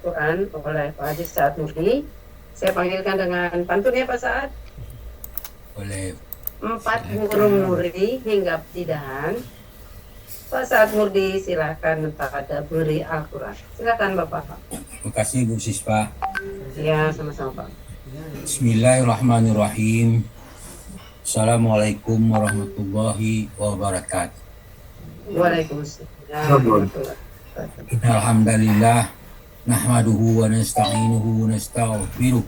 Al-Quran oleh Pak Haji Sa'ad Nurdi. Saya panggilkan dengan pantun ya Pak Sa'ad. Oleh 4 burung nuri hingga petidahan. Pak Sa'ad Nurdi silakan tadabburi Al-Quran. Silakan Bapak. Terima kasih Bu Sispa. Ya, sama-sama Pak. Bismillahirrahmanirrahim. Assalamualaikum warahmatullahi wabarakatuh. Waalaikumsalam warahmatullahi wabarakatuh. Alhamdulillah nahmaduhu wa nasta'inuhu wa nastaghfiruh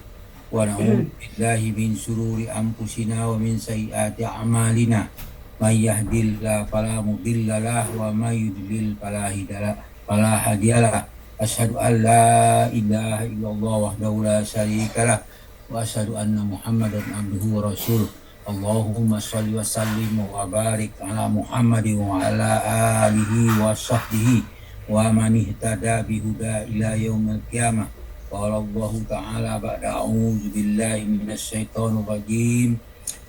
wa na'udzu billahi min shururi anfusina wa min sayyiati a'malina. May yahdihillahu fala mudilla lahu wa may yudlil fala hadiyalah. Asyhadu an la ilaha illallah wahdahu la syarika lah wa asyhadu anna Muhammadan abduhu wa rasuluh. Allahumma shalli wa sallim wa barik ala Muhammadin wa ala alihi wa sahbihi wa man ihtada bihuda ila yaumil qiyamah. Qala Allah ta'ala ba'da a'udzu billahi minasy syaithanir rajim.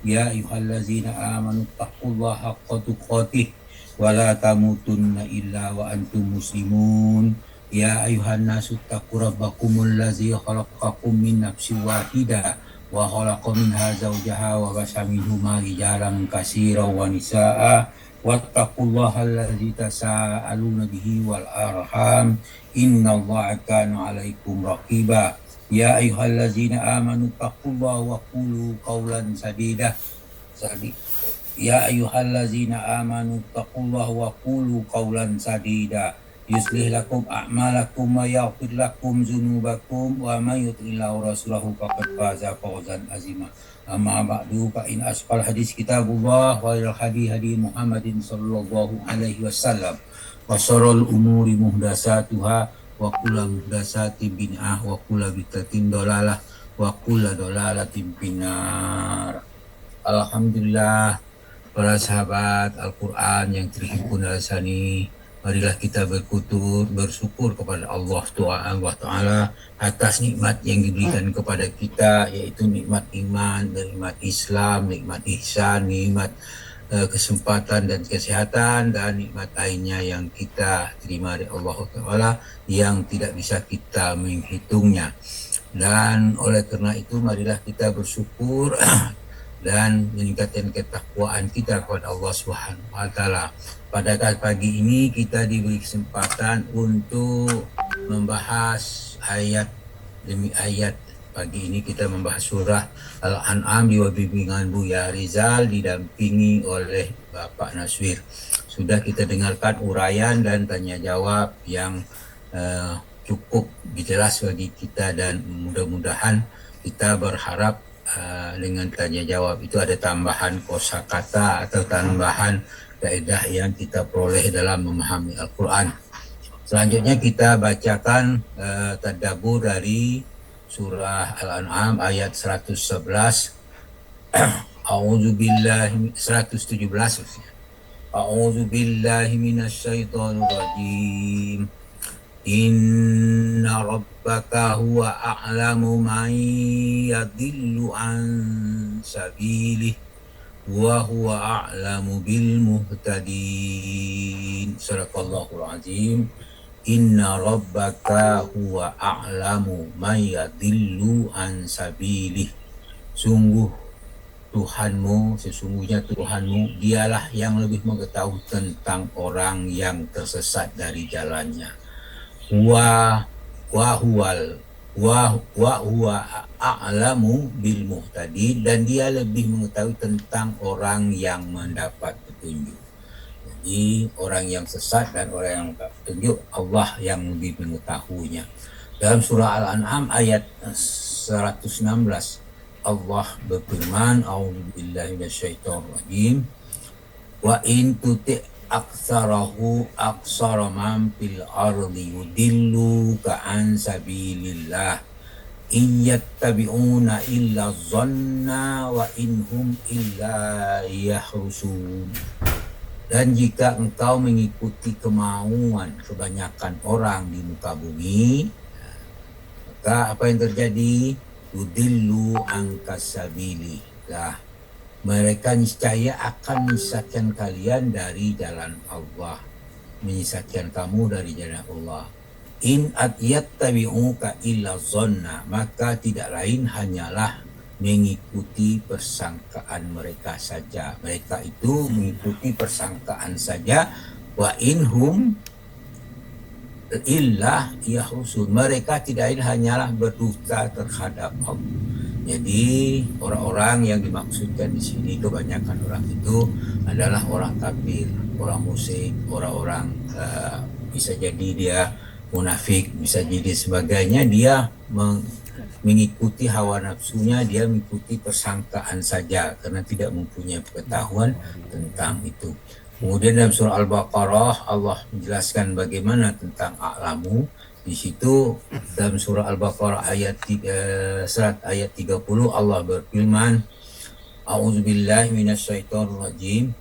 Ya ayyuhallazina amanu taqullaha haqqa tuqatih wa la tamutunna illa wa antum muslimun. Ya ayyuhan nasu taqu rabbakumul ladzi khalaqakum min nafsin wahidah wa khalaqa minha zawjaha wa basa minhuma rijalan katsiran wa nisaa'a wattaqullaha alladzi tasaaluna bihi wal arham innallaha kana 'alaikum raqiba. Ya ayyuhallazina amanu taqullaha wa qulu qawlan sadida. Ya ayyuhallazina amanu taqullaha wa qulu qawlan sadida. Yuslih lakum a'malakum wa yaghfir lakum dzunubakum wa may yuti'illahu rasulahu faqad faza fawzan azima. Amma ba'du fa in asqal hadis kitabullah wa al hadi Muhammadin sallallahu alaihi wasallam wa syarrul umuri muhdatsatuha wa kullu muhdatsatin bid'ah wa kullu bid'atin dhalalah wa kullu dhalalatin finnar. Alhamdulillah para sahabat Al-Qur'an yang terhimpun dalam sani, marilah kita bersyukur kepada Allah Ta'ala atas nikmat yang diberikan kepada kita, yaitu nikmat iman, nikmat Islam, nikmat ihsan, nikmat kesempatan dan kesehatan, dan nikmat lainnya yang kita terima dari Allah Ta'ala yang tidak bisa kita menghitungnya. Dan oleh karena itu marilah kita bersyukur dan meningkatkan ketakwaan kita kepada Allah Subhanahu wa taala. Pada pagi ini kita diberi kesempatan untuk membahas ayat demi ayat. Pagi ini kita membahas surah Al-An'am di bimbingan Buya Rizal didampingi oleh Bapak Naswir. Sudah kita dengarkan uraian dan tanya jawab yang cukup jelas bagi kita, dan mudah-mudahan kita berharap dengan tanya jawab itu ada tambahan kosakata atau tambahan kaidah yang kita peroleh dalam memahami Al-Quran. Selanjutnya kita bacakan tadabbur dari surah Al-An'am ayat 111. A'udzubillahi 117. A'udzubillahi minasyaitonir rajim. Inna rabbaka huwa a'lamu man yadillu an sabilih wa huwa a'lamu bil muhtadin. Sadaqallahul azim. Inna rabbaka huwa a'lamu man yadillu an sabilih. Sesungguhnya Tuhanmu, dialah yang lebih mengetahui tentang orang yang tersesat dari jalannya. Wa huwa a'lamu bil muhtadin, dan dia lebih mengetahui tentang orang yang mendapat petunjuk. Jadi orang yang sesat dan orang yang mendapat petunjuk, Allah yang lebih mengetahuinya. Dalam surah Al-An'am ayat 116 Allah berfirman, a'udzubillahi minasyaitonir rajim, wa in tuti' aksara man fil ardi yudillu ka'an sabilillah in yattabi'una illa dhanna wa inhum illa yahrusun. Dan jika engkau mengikuti kemauan kebanyakan orang di muka bumi, maka apa yang terjadi? Yudillu angkas sabilillah, mereka niscaya akan menyesatkan kalian dari jalan Allah, menyesatkan kamu dari jalan Allah. In yattabi'uka illa zonna, maka tidak lain hanyalah mengikuti persangkaan mereka saja. Mereka itu mengikuti persangkaan saja. Wa inhum illa yahrusun, mereka tidak lain hanyalah berdusta terhadap Allah. Jadi orang-orang yang dimaksudkan di sini kebanyakan orang itu adalah orang kafir, orang musyrik, orang-orang bisa jadi dia munafik, bisa jadi sebagainya, dia mengikuti hawa nafsunya, dia mengikuti persangkaan saja karena tidak mempunyai pengetahuan tentang itu. Kemudian dalam surah Al-Baqarah Allah menjelaskan bagaimana tentang a'lamu. Di situ dalam surah Al-Baqarah surat ayat 30 Allah berfirman, A'udzubillahi minasyaitonirrajim.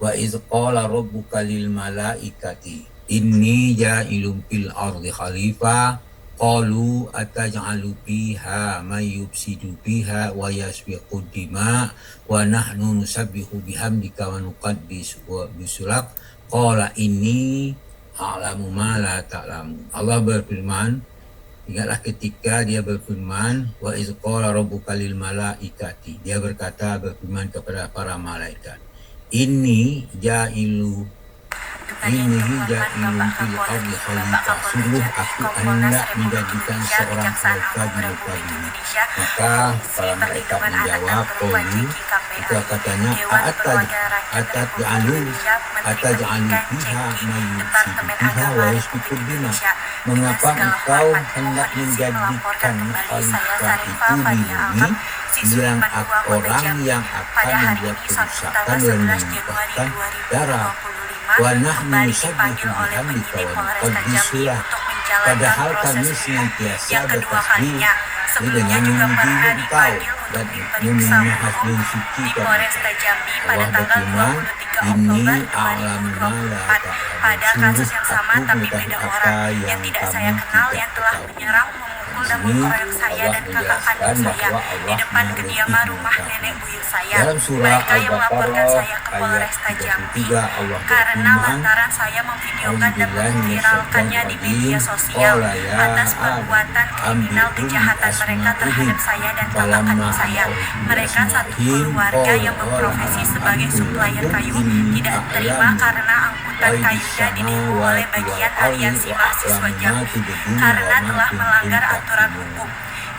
Wa iz qala rabbuka lil malaikati inni ja'ilun fil ardi khalifah qalu ataj'alu fiha may yufsidu fiha wa yasfiqu dima wa nahnu nusabbihu bihamdika wa nuqaddisu bisulak qala inni a'lamu ma la ta'lamu. Allah berfirman, ingatlah ketika dia berfirman, wa iz qala rabbuka lil malaikati, dia berfirman kepada para malaikat, ini ja'ilun fil ardi khalifah, sungguh aku hendak menjadikan seorang khalifah di muka bumi. Maka para malaikat menjawab, qalu, itu katanya, ataj'alu fiha may yufsidu fiha wa yasfiku dima, mengapa engkau hendak menjadikan khalifah itu di bumi yang orang yang akan membuat kerusakan dan menumpahkan darah. Wa nahnu nusabbihu bihamdika wa nuqaddisu lak, padahal kami senantiasa bertasbih dengan memuji Engkau dan memahami suci kepada Allah. Berfirman, ini a'lamu ma la ta'lamun, sungguh aku mengetahui apa yang kamu tidak ketahui. dan mengkroyok saya dan kakak kandung saya di depan kediaman rumah nenek buyut saya. Mereka yang melaporkan saya ke Polresta Jambi karena lantaran saya memvideokan dan memviralkannya di media sosial atas perbuatan kriminal kejahatan mereka terhadap saya dan kakak kandung saya. Mereka satu keluarga yang berprofesi sebagai supplier kayu tidak terima karena angkutan kayunya ditipu oleh bagian aliansi mahasiswa Jambi karena telah melanggar aturan hukum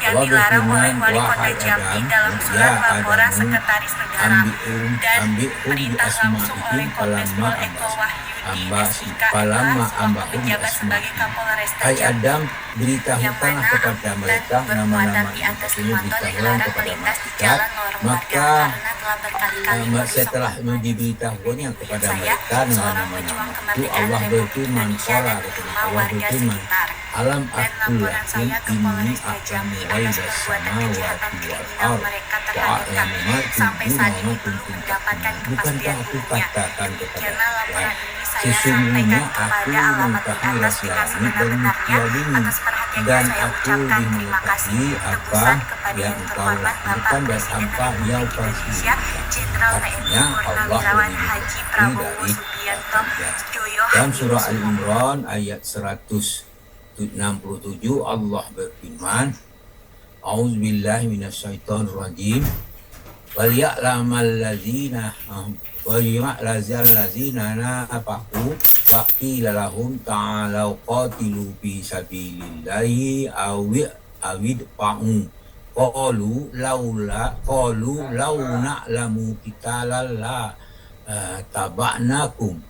yang dilarang oleh Wali Kota Jambi dalam surat laporan Sekretaris Negara dan perintah langsung oleh Kombes Pol Eko Wahyudi SIK menjabat sebagai Kapolresta Jambi yang mana angkutan bermuatan di atas 5 ton dilarang melintas di jalan lorong warga karena telah berkali-kali setelah diberitahunya kepada mereka seorang pejuang kemerdekaan Republik Indonesia dan kelima warga sekitar. Alam Dan laporan saya ke Polresta Jambi atas perbuatan kejahatan kriminal mereka terhadap kami sampai saat ini belum mendapatkan kepastian hukumnya. Karena laporan ini saya sampaikan kepada alamat di atas dengan sebenar-benarnya. Atas perhatiannya saya ucapkan terima kasih tebusan kepada yang terhormat Bapak Presiden Republik Indonesia Jenderal TNI Purnawirawan Haji Prabowo Subianto Joyo. Dalam surah Al-Imran ayat 167 Allah berfirman, A'udzubillahi minasyaitonirrajim. Wal ya'lamal ladzina nafaqu wa qila lahum ta'alau qatilu fi sabilillahi awidfa'u qalu law na'lamu qitalan la taba'nakum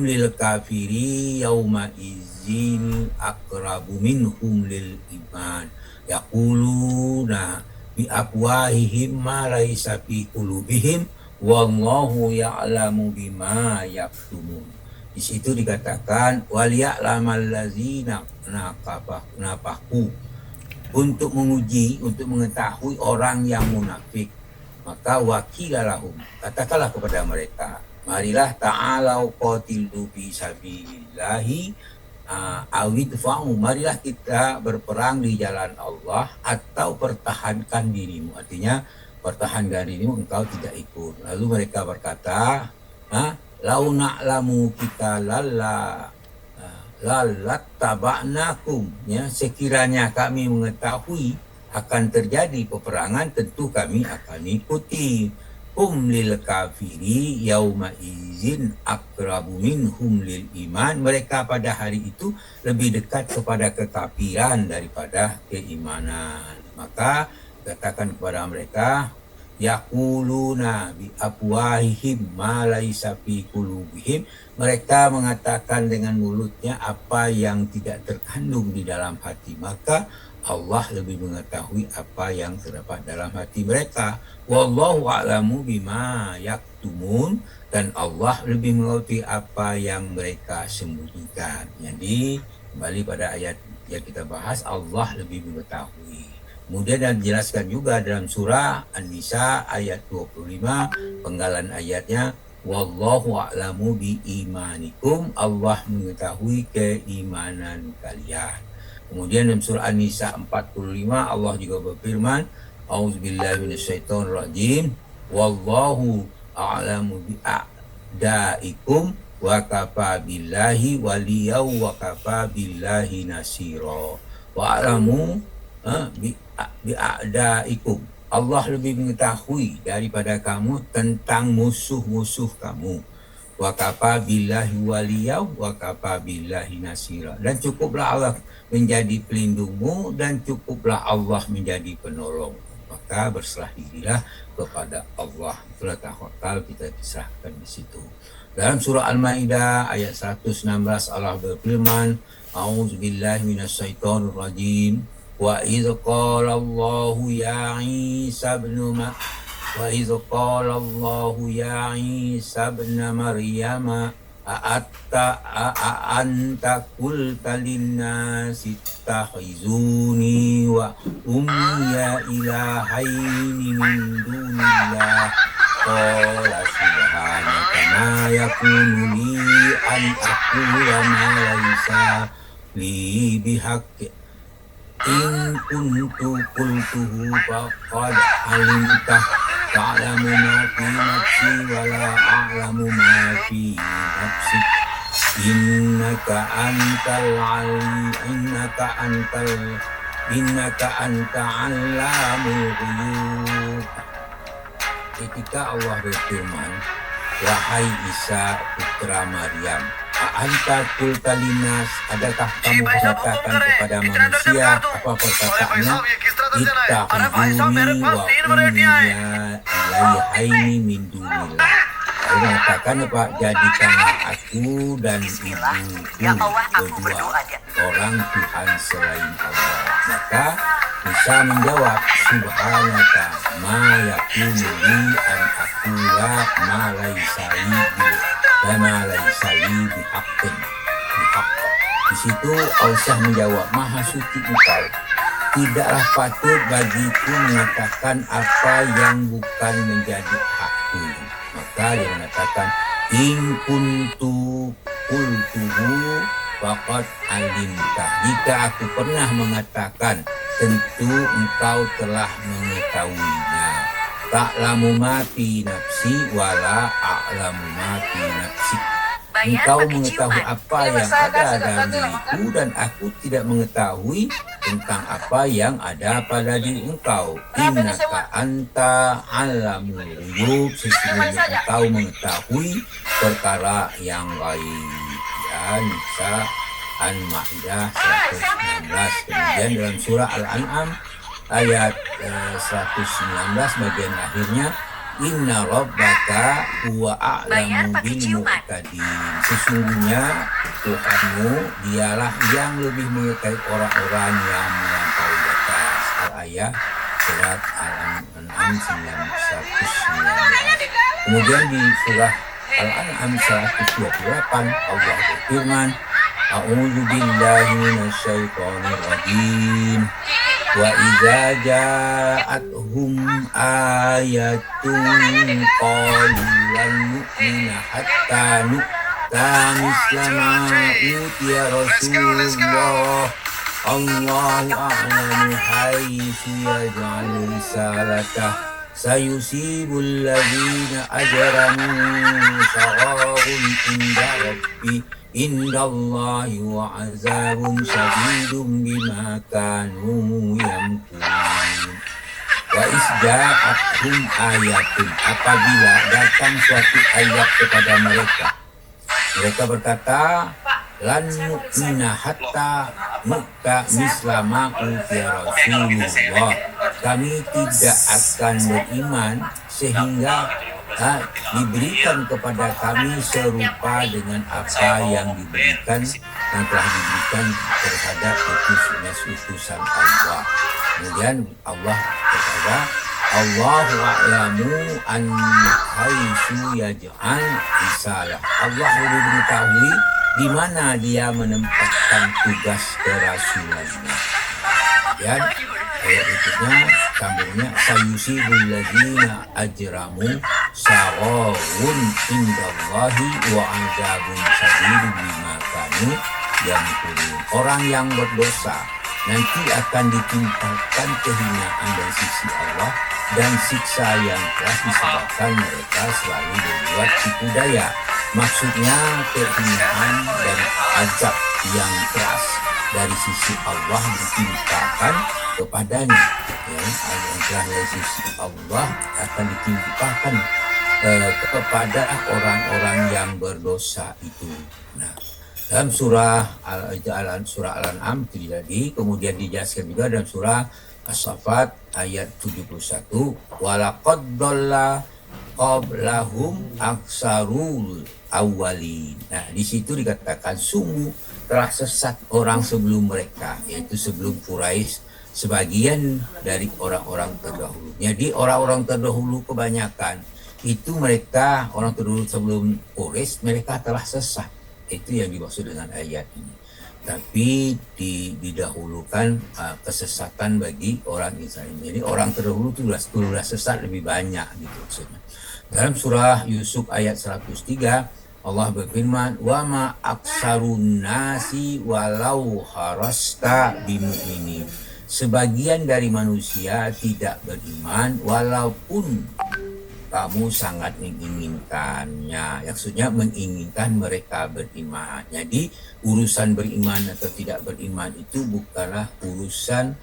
lil kafiri yauma izin akrabu minhum lil iman yaquluna bi afwahihim ma laysa fi qulubihim wallahu ya'lamu bima yaktumun. Di situ dikatakan wal ya'lamal ladzina nafaqu, untuk menguji, untuk mengetahui orang yang munafik. Maka wakilalahum, katakanlah kepada mereka, marilah ta'alau qatilu fi sabilillahi awidfa'u, marilah kita berperang di jalan Allah atau pertahankan dirimu. Artinya pertahankan dirimu, engkau tidak ikut. Lalu mereka berkata, lau na'lamu kita lalattaba'nakum, ya, sekiranya kami mengetahui akan terjadi peperangan, tentu kami akan ikuti. Lil kafiri yauma izin akrabu minhum lil iman. Mereka pada hari itu lebih dekat kepada kekafiran daripada keimanan. Maka katakan kepada mereka, yaquluna bi afwahihim ma laisa fi qulubihim. Mereka mengatakan dengan mulutnya apa yang tidak terkandung di dalam hati. Maka Allah lebih mengetahui apa yang terdapat dalam hati mereka. Wallahu a'lamu bima yaktumun, dan Allah lebih mengetahui apa yang mereka sembunyikan. Jadi kembali pada ayat yang kita bahas, Allah lebih mengetahui. Kemudian dijelaskan juga dalam surah An-Nisa ayat 25, penggalan ayatnya, wallahu a'lamu bi imanikum, Allah mengetahui keimanan kalian. Kemudian dalam surah An-Nisa 45 Allah juga berfirman, auzubillahi minasyaitonirrajim, wallahu a'lamu bi a'daikum wa kafa billahi waliyaw wa kafa billahi nasira. Wa a'lamu bi a'daikum, Allah lebih mengetahui daripada kamu tentang musuh-musuh kamu. Wa kafa billahi waliyaw wa kafa billahi nasira, dan cukuplah Allah menjadi pelindungmu dan cukuplah Allah menjadi penolong. Maka berserah dirilah kepada Allah. Itulah tawakal kita diserahkan di situ. Dalam surah Al-Maidah ayat 116 Allah berfirman, a'udzubillahi minasyaitonirrajim, wa idz qala Allahu ya Isa ibn Maryam anta qulta linnasi ittakhizuni wa ummiya ilahaini min dunillah qala subhanaka ma yakunu li an aqula ma laysa li bihaqqi in kuntu qultuhu faqad alimtah ta'lamu ma fi nafsi wa la a'lamu ma fi nafsi innaka anta allamul ghuyub. Ketika Allah berfirman, wahai Isa putra Maryam, anta qulta linnas, adakah kamu katakan kepada manusia apa perkataannya, ittakhizuni wa ummiya ilahaini min dunillah. Lalu mengatakan, Pak, jadikanlah aku dan ibuku berdua orang Tuhan selain Allah. Maka Isa menjawab, subhanaka ma yakunu li an aqula ma laysa li bihaqqin. Di situ Allah menjawab, maha suci engkau, tidaklah patut bagiku mengatakan apa yang bukan menjadi hakku. Maka dia mengatakan, in kuntu qultuhu faqad alimta, jika aku pernah mengatakan tentu engkau telah mengetahuinya. Ta'lamu ma fi nafsi wala a'lamu ma fi nafsi. Engkau mengetahui apa yang ada dalam diriku dan aku tidak mengetahui tentang apa yang ada pada diri engkau. Innaka anta alamul ghuyub, sesungguhnya engkau mengetahui perkara yang gaib. Ya, Nisa An-Maidah 116. Kemudian dalam surah Al-An'am ayat 119 bagian akhirnya, inna rabbaka huwa a'lamu bil mu'tadin, sesungguhnya Tuhanmu dialah yang lebih mengetahui orang-orang yang melampaui batas. Al-ayah surat Al-An'am 119. Kemudian di surah Al-An'am 128 Allah berfirman, a'udzu billahi minasyaitonir rajim. Wa idza ja'atuhum ayatun qalu lan nu'mina hatta nu'ta mislama utiya Rasulullah Allahu a'lamu haitsu yaj'alu risalatah sayusibul ladzina ajramu saghawun inda rabbi indallahi wa azabun syadidun bima kanu yamkurun. Wa isja'athum ayatun, apabila datang suatu ayat kepada mereka, mereka berkata, lan nu'mina hatta nu'ta mislama utiya Rasulullah, kami tidak akan beriman sehingga diberikan kepada kami serupa dengan apa yang diberikan, yang telah diberikan terhadap utusan Allah. Kemudian Allah berkata, Allahu a'lamu an haitsu yaj'al risalah. Allah lebih mengetahui di mana dia menempatkan tugas kerasulannya. Dan ayat berikutnya sambungnya, sayusibul ladzina ajramu saghawun indallahi wa azabun syadidun bima kanu yamkurun. Orang yang berdosa nanti akan ditimpakan kehinaan dari sisi Allah dan siksa yang telah disebabkan mereka selalu berbuat tipu daya. Maksudnya kehinaan dan azab yang keras dari sisi Allah ditimpakan kepadanya. Yang telah dari sisi Allah akan ditimpakan kepada orang-orang yang berdosa itu. Nah, dalam surah Al-An'am itu tadi, kemudian dijelaskan juga dalam surah As-Saffat ayat 71, walaqad dhalla qablahum aksarul awwalin. Nah, di situ dikatakan sungguh telah sesat orang sebelum mereka, yaitu sebelum Quraisy, sebagian dari orang-orang terdahulu. Jadi orang-orang terdahulu kebanyakan itu mereka, orang terdahulu sebelum Quraisy, mereka telah sesat. Itu yang dimaksud dengan ayat ini. Tapi didahulukan kesesatan bagi orang Israel. Jadi orang terdahulu itu sudah sesat lebih banyak gitu maksudnya. Dalam surah Yusuf ayat 103, Allah berfirman, wa ma aksarun nasi walau harasta bimu'minin. Sebagian dari manusia tidak beriman walaupun kamu sangat menginginkannya. Maksudnya menginginkan mereka beriman. Jadi urusan beriman atau tidak beriman itu bukanlah urusan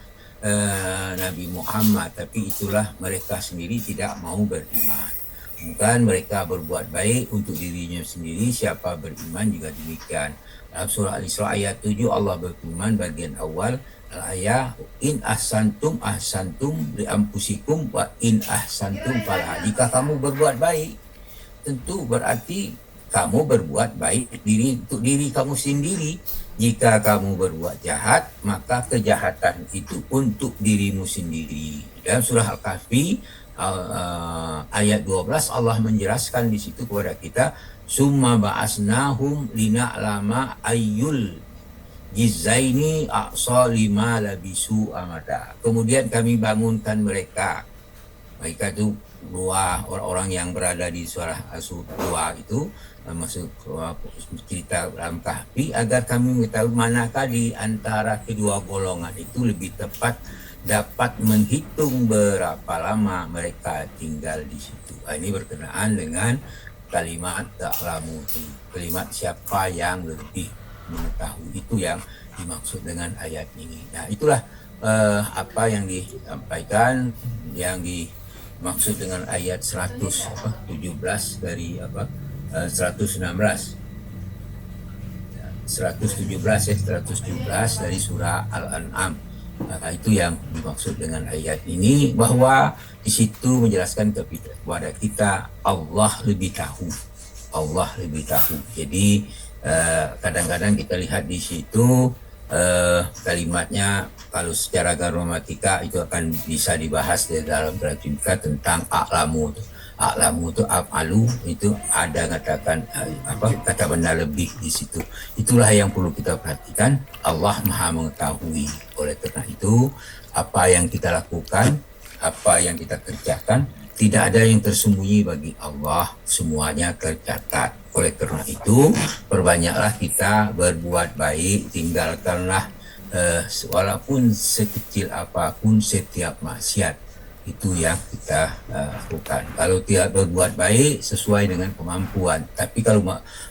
Nabi Muhammad, tapi itulah mereka sendiri tidak mau beriman. Bukan mereka berbuat baik untuk dirinya sendiri, siapa beriman juga demikian. Dalam surah Al-Isra ayat 7 Allah berfirman bagian awal al-ayah, in ahsantum li anfusikum wa in ahsantum falaha. Jika kamu berbuat baik, tentu berarti kamu berbuat baik untuk diri kamu sendiri. Jika kamu berbuat jahat, maka kejahatan itu untuk dirimu sendiri. Dalam surah Al-Kahfi ayat 12 Allah menjelaskan di situ kepada kita, summa ba'asnahum lina'lama ayyul jizaini aqsa lima labisu amada. Kemudian kami bangunkan mereka itu dua orang-orang yang berada di surah dua itu, masuk cerita dalam Kahfi, agar kami mengetahui manakah di antara kedua golongan itu lebih tepat dapat menghitung berapa lama mereka tinggal di situ. Ini berkenaan dengan kalimat ta'lamu, kalimat siapa yang lebih mengetahui, itu yang dimaksud dengan ayat ini. Nah, itulah apa yang disampaikan, yang dimaksud dengan ayat 117 dari 117 dari surah Al-An'am. Itu yang dimaksud dengan ayat ini, bahwa di situ menjelaskan kepada kita Allah lebih tahu. Allah lebih tahu. Jadi kadang-kadang kita lihat di situ kalimatnya, kalau secara gramatika itu akan bisa dibahas di dalam gramatika tentang a'lamu. A'lamu itu af'alu, itu ada katakan kata benda lebih di situ. Itulah yang perlu kita perhatikan. Allah Maha mengetahui. Oleh karena itu, apa yang kita lakukan, apa yang kita kerjakan, tidak ada yang tersembunyi bagi Allah, semuanya tercatat. Oleh karena itu, perbanyaklah kita berbuat baik, tinggalkanlah walaupun sekecil apapun setiap maksiat. Itu yang kita lakukan. Kalau tidak berbuat baik sesuai dengan kemampuan. Tapi kalau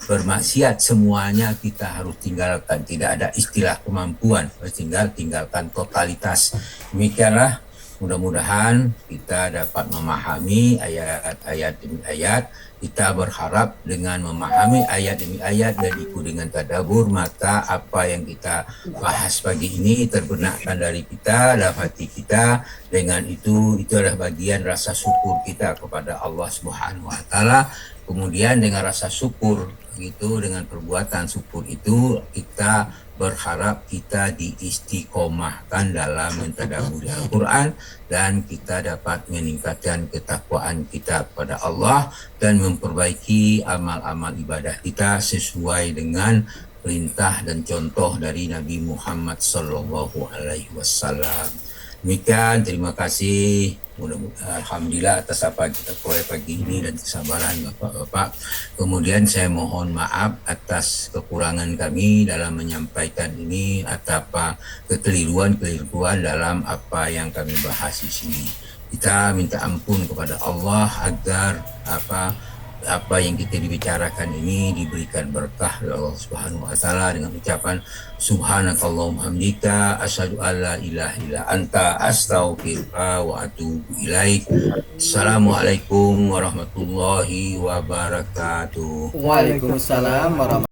bermaksiat semuanya kita harus tinggalkan. Tidak ada istilah kemampuan. Tinggalkan totalitas. Demikianlah. Mudah-mudahan kita dapat memahami ayat-ayat demi ayat. Kita berharap dengan memahami ayat demi ayat dan ikut dengan tadabbur, maka apa yang kita bahas pagi ini terbenakkan dari kita, dalam hati kita. Dengan itu adalah bagian rasa syukur kita kepada Allah Subhanahu wa taala. Kemudian dengan rasa syukur itu, dengan perbuatan syukur itu, kita berharap kita diistiqomahkan dalam mentadabburi Al-Quran dan kita dapat meningkatkan ketakwaan kita kepada Allah dan memperbaiki amal-amal ibadah kita sesuai dengan perintah dan contoh dari Nabi Muhammad sallallahu alaihi wasallam. Demikian, terima kasih. Alhamdulillah atas apa yang kita peroleh pagi ini dan kesabaran Bapak-Bapak. Kemudian saya mohon maaf atas kekurangan kami dalam menyampaikan ini atau kekeliruan dalam apa yang kami bahas di sini. Kita minta ampun kepada Allah agar apa yang kita dibicarakan ini diberikan berkah oleh Allah Subhanahu wa taala dengan ucapan subhanakallahumma hamdika asyhadu alla ilaha illa anta astaghfiruka wa atubu ilaik. Assalamualaikum warahmatullahi wabarakatuh. Waalaikumsalam warahmatullahi